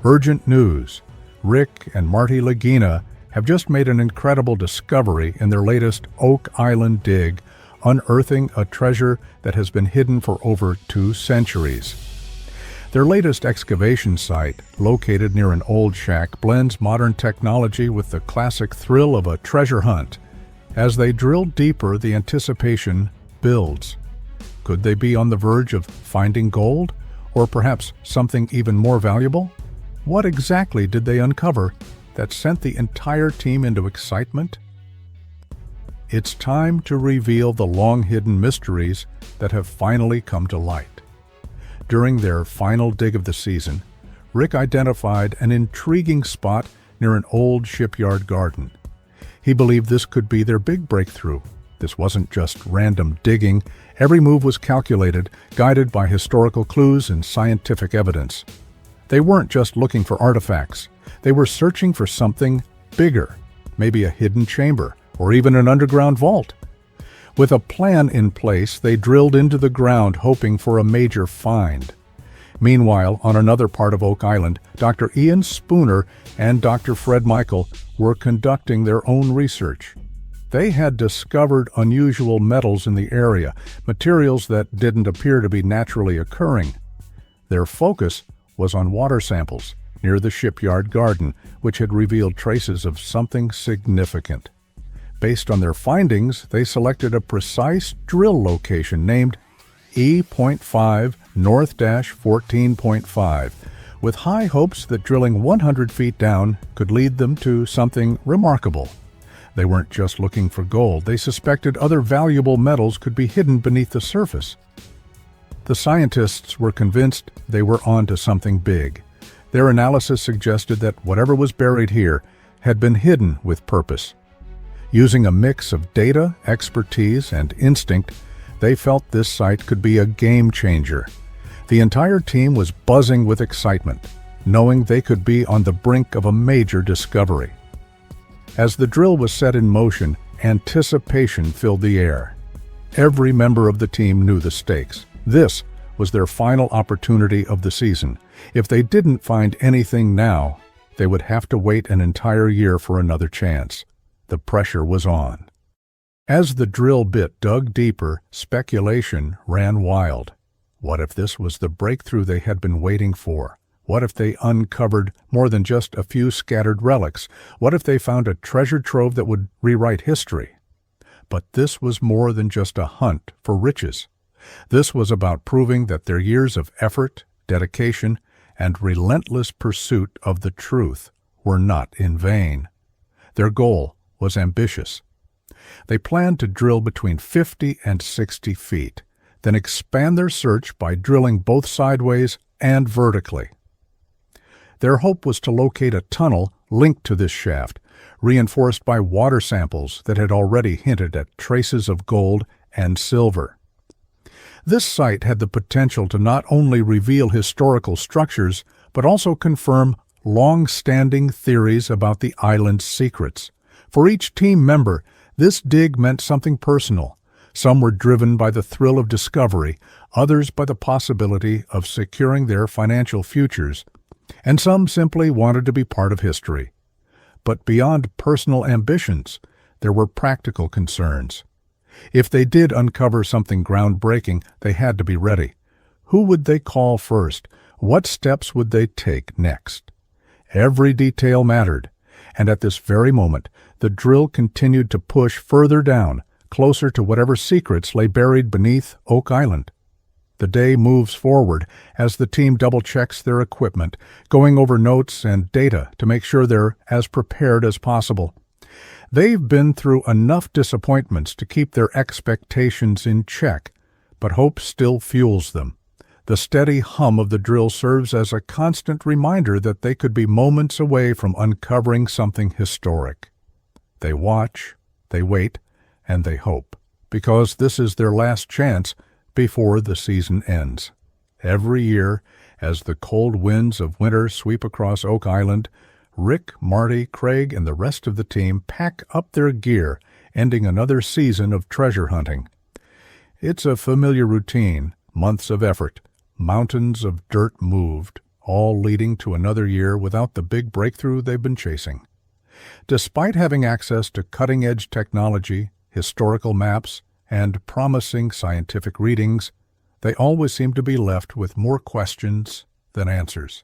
Urgent news. Rick and Marty Lagina have just made an incredible discovery in their latest Oak Island dig, unearthing a treasure that has been hidden for over 2 centuries. Their latest excavation site, located near an old shack, blends modern technology with the classic thrill of a treasure hunt. As they drill deeper, the anticipation builds. Could they be on the verge of finding gold? Or perhaps something even more valuable? What exactly did they uncover that sent the entire team into excitement? It's time to reveal the long-hidden mysteries that have finally come to light. During their final dig of the season, Rick identified an intriguing spot near an old shipyard garden. He believed this could be their big breakthrough. This wasn't just random digging. Every move was calculated, guided by historical clues and scientific evidence. They weren't just looking for artifacts. They were searching for something bigger, maybe a hidden chamber, or even an underground vault. With a plan in place, they drilled into the ground, hoping for a major find. Meanwhile, on another part of Oak Island, Dr. Ian Spooner and Dr. Fred Michael were conducting their own research. They had discovered unusual metals in the area, materials that didn't appear to be naturally occurring. Their focus was on water samples near the shipyard garden, which had revealed traces of something significant. Based on their findings, they selected a precise drill location named E.5 North-14.5, with high hopes that drilling 100 feet down could lead them to something remarkable. They weren't just looking for gold. They suspected other valuable metals could be hidden beneath the surface. The scientists were convinced they were onto something big. Their analysis suggested that whatever was buried here had been hidden with purpose. Using a mix of data, expertise, and instinct, they felt this site could be a game changer. The entire team was buzzing with excitement, knowing they could be on the brink of a major discovery. As the drill was set in motion, anticipation filled the air. Every member of the team knew the stakes. This was their final opportunity of the season. If they didn't find anything now, they would have to wait an entire year for another chance. The pressure was on. As the drill bit dug deeper, speculation ran wild. What if this was the breakthrough they had been waiting for? What if they uncovered more than just a few scattered relics? What if they found a treasure trove that would rewrite history? But this was more than just a hunt for riches. This was about proving that their years of effort, dedication, and relentless pursuit of the truth were not in vain. Their goal was ambitious. They planned to drill between 50 and 60 feet, then expand their search by drilling both sideways and vertically. Their hope was to locate a tunnel linked to this shaft, reinforced by water samples that had already hinted at traces of gold and silver. This site had the potential to not only reveal historical structures, but also confirm long-standing theories about the island's secrets. For each team member, this dig meant something personal. Some were driven by the thrill of discovery, others by the possibility of securing their financial futures, and some simply wanted to be part of history. But beyond personal ambitions, there were practical concerns. If they did uncover something groundbreaking, they had to be ready. Who would they call first? What steps would they take next? Every detail mattered, and at this very moment, the drill continued to push further down, closer to whatever secrets lay buried beneath Oak Island. The day moves forward as the team double-checks their equipment, going over notes and data to make sure they're as prepared as possible. They've been through enough disappointments to keep their expectations in check, but hope still fuels them. The steady hum of the drill serves as a constant reminder that they could be moments away from uncovering something historic. They watch, they wait, and they hope, because this is their last chance before the season ends. Every year, as the cold winds of winter sweep across Oak Island, Rick, Marty, Craig, and the rest of the team pack up their gear, ending another season of treasure hunting. It's a familiar routine, months of effort, mountains of dirt moved, all leading to another year without the big breakthrough they've been chasing. Despite having access to cutting-edge technology, historical maps, and promising scientific readings, they always seem to be left with more questions than answers.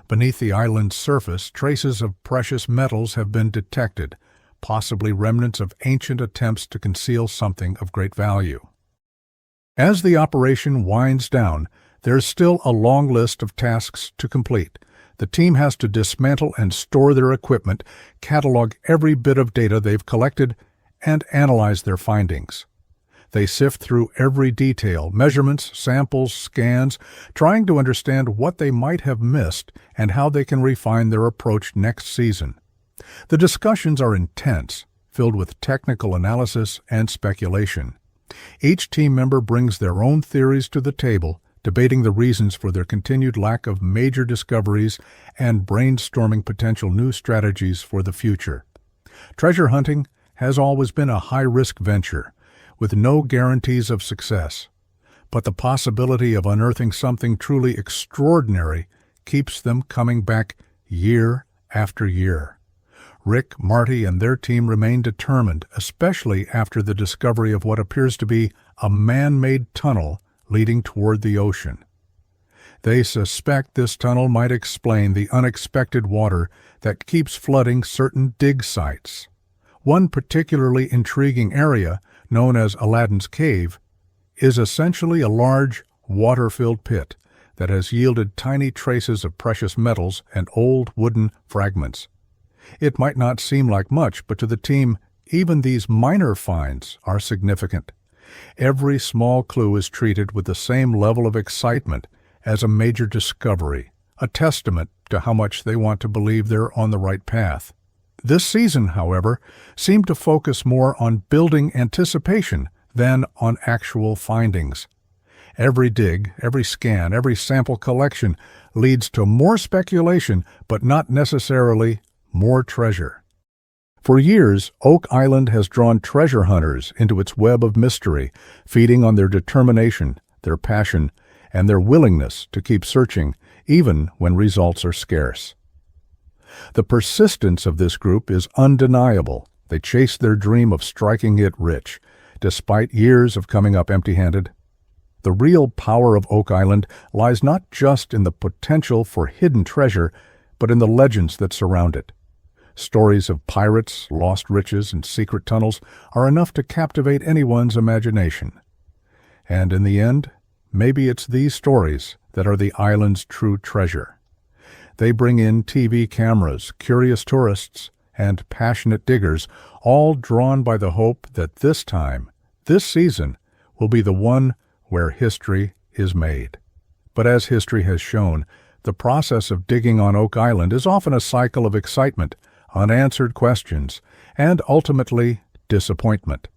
Beneath the island's surface, traces of precious metals have been detected, possibly remnants of ancient attempts to conceal something of great value. As the operation winds down, there's still a long list of tasks to complete. The team has to dismantle and store their equipment, catalog every bit of data they've collected, and analyze their findings. They sift through every detail, measurements, samples, scans, trying to understand what they might have missed and how they can refine their approach next season. The discussions are intense, filled with technical analysis and speculation. Each team member brings their own theories to the table, debating the reasons for their continued lack of major discoveries and brainstorming potential new strategies for the future. Treasure hunting has always been a high-risk venture, with no guarantees of success. But the possibility of unearthing something truly extraordinary keeps them coming back year after year. Rick, Marty, and their team remain determined, especially after the discovery of what appears to be a man-made tunnel leading toward the ocean. They suspect this tunnel might explain the unexpected water that keeps flooding certain dig sites. One particularly intriguing area, known as Aladdin's Cave, is essentially a large, water-filled pit that has yielded tiny traces of precious metals and old wooden fragments. It might not seem like much, but to the team, even these minor finds are significant. Every small clue is treated with the same level of excitement as a major discovery, a testament to how much they want to believe they're on the right path. This season, however, seemed to focus more on building anticipation than on actual findings. Every dig, every scan, every sample collection leads to more speculation, but not necessarily more treasure. For years, Oak Island has drawn treasure hunters into its web of mystery, feeding on their determination, their passion, and their willingness to keep searching, even when results are scarce. The persistence of this group is undeniable. They chase their dream of striking it rich, despite years of coming up empty-handed. The real power of Oak Island lies not just in the potential for hidden treasure, but in the legends that surround it. Stories of pirates, lost riches, and secret tunnels are enough to captivate anyone's imagination. And in the end, maybe it's these stories that are the island's true treasure. They bring in TV cameras, curious tourists, and passionate diggers, all drawn by the hope that this time, this season, will be the one where history is made. But as history has shown, the process of digging on Oak Island is often a cycle of excitement, unanswered questions, and ultimately disappointment.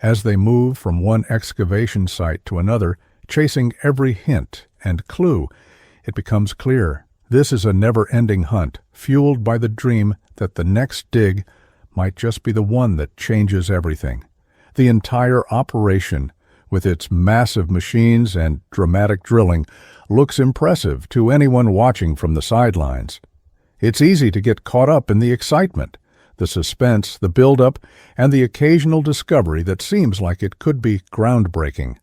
As they move from one excavation site to another, chasing every hint and clue, it becomes clear this is a never-ending hunt, fueled by the dream that the next dig might just be the one that changes everything. The entire operation, with its massive machines and dramatic drilling, looks impressive to anyone watching from the sidelines. It's easy to get caught up in the excitement, the suspense, the build-up, and the occasional discovery that seems like it could be groundbreaking.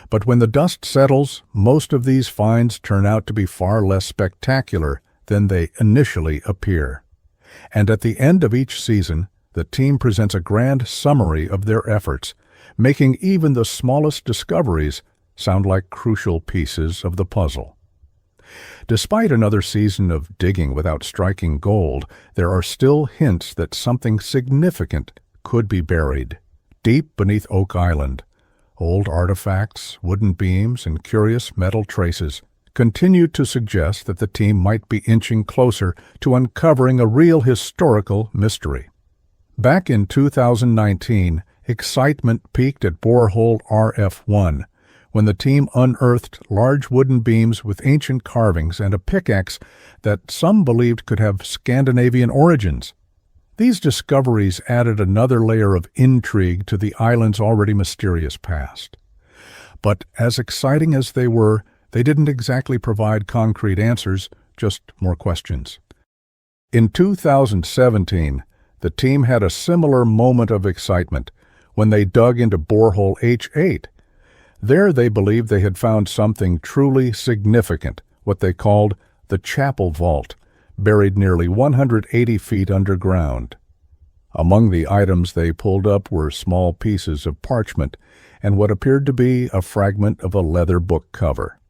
But when the dust settles, most of these finds turn out to be far less spectacular than they initially appear. And at the end of each season, the team presents a grand summary of their efforts, making even the smallest discoveries sound like crucial pieces of the puzzle. Despite another season of digging without striking gold, there are still hints that something significant could be buried deep beneath Oak Island. Old artifacts, wooden beams, and curious metal traces continue to suggest that the team might be inching closer to uncovering a real historical mystery. Back in 2019, excitement peaked at borehole RF1, when the team unearthed large wooden beams with ancient carvings and a pickaxe that some believed could have Scandinavian origins. These discoveries added another layer of intrigue to the island's already mysterious past. But as exciting as they were, They didn't exactly provide concrete answers, just more questions. In 2017, the team had a similar moment of excitement when they dug into borehole H8. There they believed they had found something truly significant, what they called the Chapel Vault, buried nearly 180 feet underground. Among the items they pulled up were small pieces of parchment and what appeared to be a fragment of a leather book cover.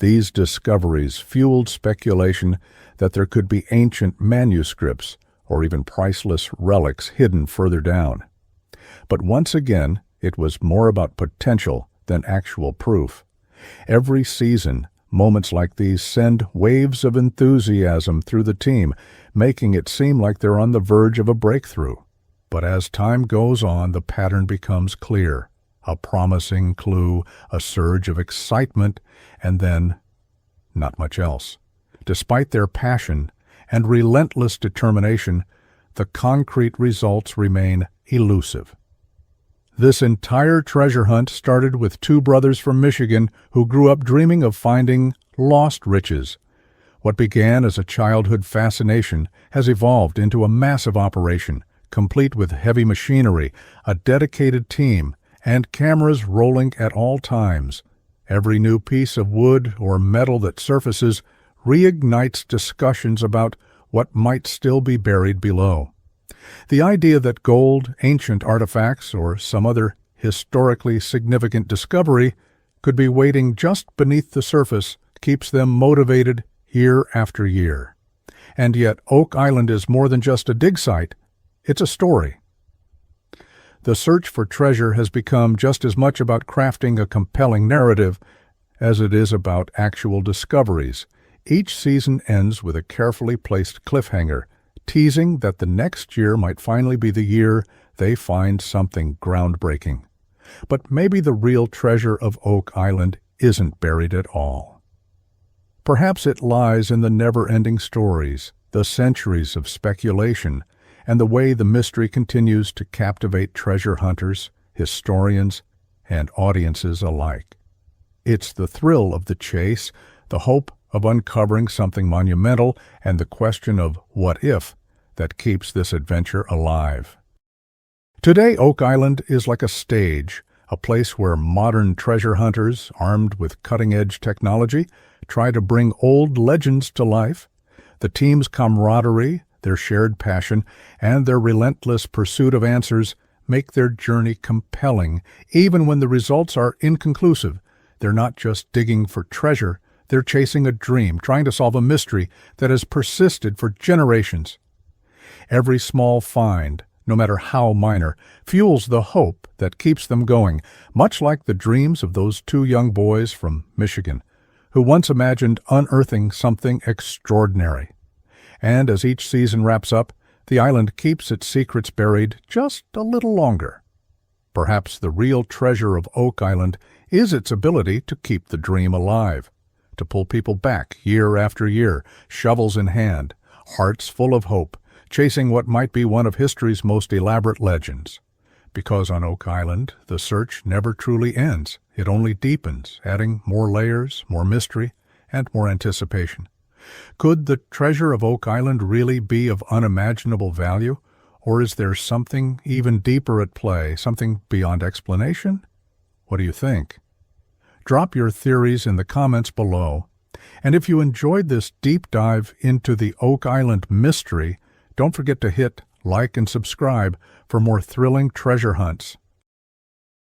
These discoveries fueled speculation that there could be ancient manuscripts or even priceless relics hidden further down. But once again, it was more about potential than actual proof. Every season, moments like these send waves of enthusiasm through the team, making it seem like they're on the verge of a breakthrough. But as time goes on, the pattern becomes clear. A promising clue, a surge of excitement, and then not much else. Despite their passion and relentless determination, the concrete results remain elusive. This entire treasure hunt started with two brothers from Michigan who grew up dreaming of finding lost riches. What began as a childhood fascination has evolved into a massive operation, complete with heavy machinery, a dedicated team, and cameras rolling at all times. Every new piece of wood or metal that surfaces reignites discussions about what might still be buried below. The idea that gold, ancient artifacts, or some other historically significant discovery could be waiting just beneath the surface keeps them motivated year after year. And yet Oak Island is more than just a dig site, it's a story. The search for treasure has become just as much about crafting a compelling narrative as it is about actual discoveries. Each season ends with a carefully placed cliffhanger, teasing that the next year might finally be the year they find something groundbreaking. But maybe the real treasure of Oak Island isn't buried at all. Perhaps it lies in the never-ending stories, the centuries of speculation, and the way the mystery continues to captivate treasure hunters, historians, and audiences alike. It's the thrill of the chase, the hope of uncovering something monumental, and the question of what if that keeps this adventure alive. Today, Oak Island is like a stage, a place where modern treasure hunters, armed with cutting-edge technology, try to bring old legends to life. The team's camaraderie, their shared passion, and their relentless pursuit of answers make their journey compelling, even when the results are inconclusive. They're not just digging for treasure, they're chasing a dream, trying to solve a mystery that has persisted for generations. Every small find, no matter how minor, fuels the hope that keeps them going, much like the dreams of those two young boys from Michigan, who once imagined unearthing something extraordinary. And as each season wraps up, the island keeps its secrets buried just a little longer. Perhaps the real treasure of Oak Island is its ability to keep the dream alive, to pull people back year after year, shovels in hand, hearts full of hope, chasing what might be one of history's most elaborate legends. Because on Oak Island, the search never truly ends. It only deepens, adding more layers, more mystery, and more anticipation. Could the treasure of Oak Island really be of unimaginable value, or is there something even deeper at play, something beyond explanation? What do you think? Drop your theories in the comments below. And if you enjoyed this deep dive into the Oak Island mystery, don't forget to hit like and subscribe for more thrilling treasure hunts.